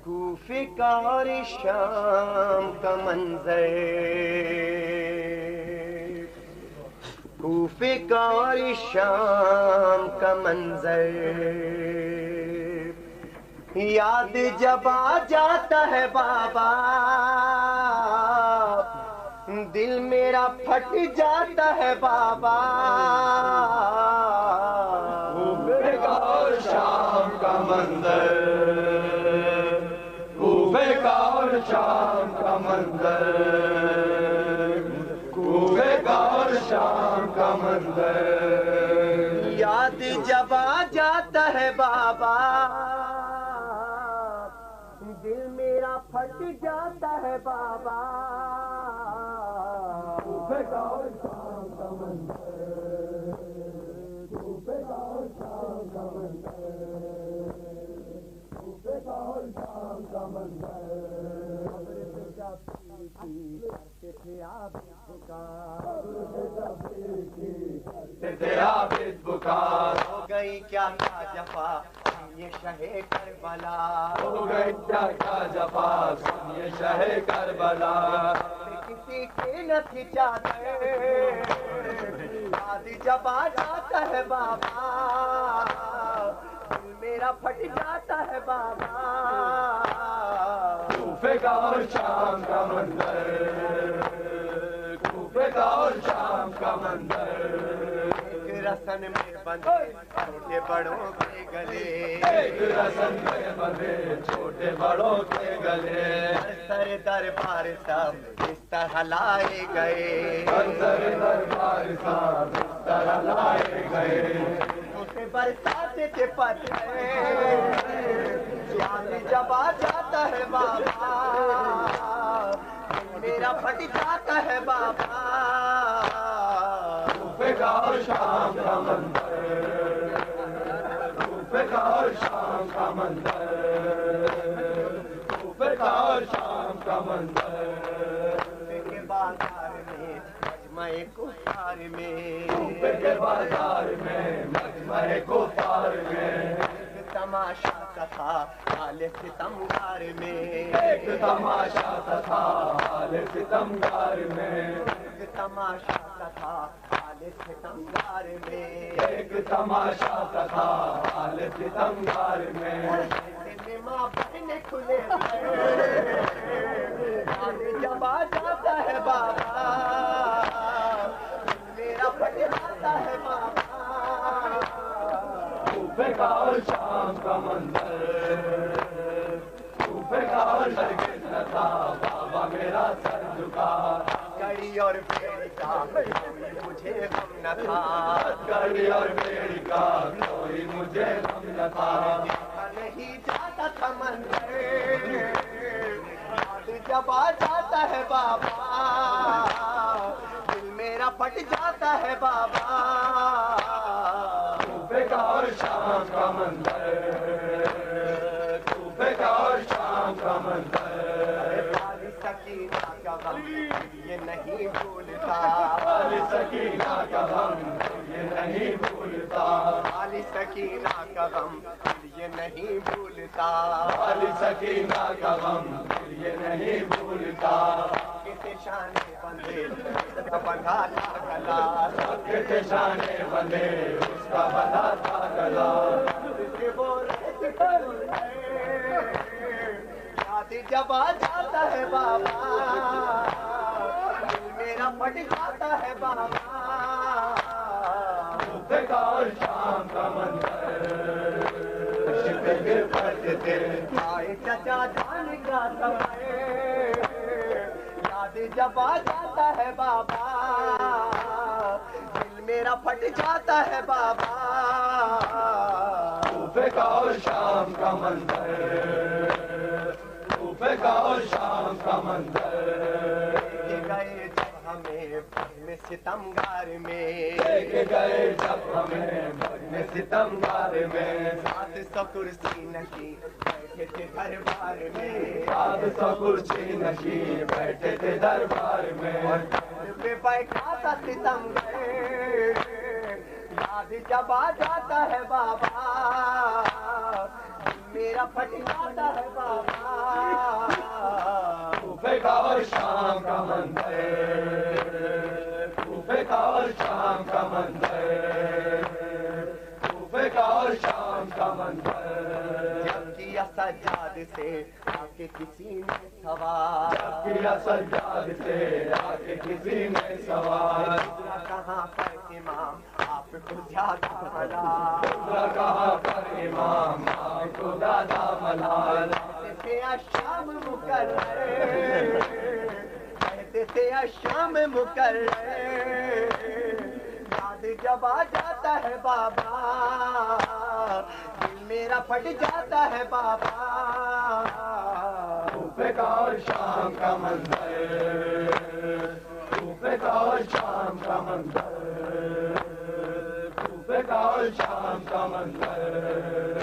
کوفے کا اور شام کا منظر، کوفے کا اور شام کا منظر، یاد جب آ جاتا ہے بابا دل میرا پھٹ جاتا ہے بابا. کوفے کا اور شام کا منظر، کوفے کا اور شام کا منظر، کوفے کا اور شام کا منظر، یاد جب آ جاتا ہے بابا دل میرا پھٹ جاتا ہے بابا. کوفے کا اور شام کا منظر، کوفے کا اور شام کا منظر، کوفے کا اور شام کا منظر. ہو گئی کیا جفا یہ شہ کربلا، ہو گئی کیا جفا یہ شہ کربلا، کسی کے نہ تھی چادر یاد جب آ جاتا ہے بابا دل میرا پھٹ جاتا ہے بابا. کوفے کا اور شام کا منظر، کوفے کا اور شام کا منظر، ایک رسن میں بندھے چھوٹے بڑوں کے گلے، ایک رسن میں بندھے چھوٹے بڑوں کے گلے، سر دربار سب اس طرح لائے گئے، سر دربار صاحب اس طرح لائے گئے، اسے برساتے تھے پتھر یاد جب آ جاتا ہے بابا دل میرا پھٹ جاتا ہے بابا. کوفے کا اور شام کا منظر، کوفے کا اور شام کا منظر، کوفے کا اور شام کا منظر. کوفے کے بازار میں مجمع کفار میں، کوفے کے بازار میں مجمع کفار میں، ایک تماشا تھا حال ستمگار میں، ایک تماشا تھا حال ستمگار میں، ایک تماشا تھا حال ستمگار میں، ایک تماشا تھا حال ستمگار میں، ماں بہن کھلے جب آ جاتا ہے بابا میرا پھٹ جاتا ہے بابا. کوفے کا اور شام کا منظر، کوفے کا اور ہرگز نہ تھا بابا میرا سر جھکا، کڑی اور بیڑی کا کوئی مجھے غم نہ تھا، کڑی اور بیڑی کا کوئی مجھے غم نہ تھا، نہیں جاتا تھا منظر یاد جب آ جاتا ہے بابا دل میرا پھٹ جاتا ہے بابا. کوفے کا اور شام کا منظر، کوفے کا اور شام کا منظر، والی سکینہ کا غم یہ نہیں بھولتا، والی سکینہ کا غم یہ نہیں بھولتا، والی سکینہ کا غم یہ نہیں بھولتا، والی سکینہ کا غم یہ نہیں بھولتا، کسی شانے بندے اس کا بندھا تھا گلا، کتے شانے بندے اس کا بندھا تھا گلا، اسے بول یاد جب آ جاتا ہے بابا دل میرا پھٹ جاتا ہے بابا. کوفے کا اور شام کا منظر، شپے گر پڑتے تھے، آئے چچا جان کا سمے یاد جب آ جاتا ہے بابا دل میرا پھٹ جاتا ہے بابا. کوفے کا اور شام کا منظر، کوفے کا اور شام کا منظر، گئے جب ہمیں ستمگار میں لے کے گئے جب ہمیں بھگنے ستمگار میں 700 کرسی نشین بیٹھے تھے دربار میں 700 کرسی نشین بیٹھے تھے دربار میں پہ بیٹھا تھا ستمگر یاد جب آ جاتا ہے بابا دل میرا پھٹ جاتا ہے بابا کوفے کا اور شام کا منظر کوفے کا اور شام کا منظر کوفے کا اور شام کا منظر جب کیا سجاد سے آ کے کسی نے سوال کیا سجاد سے آ کے کسی نے سوال کہاں پر امام آپ کو زیادہ ملا کہاں پر امام آپ کو زیادہ ملال کہتے تھے شام مقرر کہتے تھے شام مقرر یاد جب آ جاتا ہے بابا دل میرا پھٹ جاتا ہے بابا کوفے کا اور شام کا منظر کوفے کا اور شام کا منظر کوفے کا اور شام کا منظر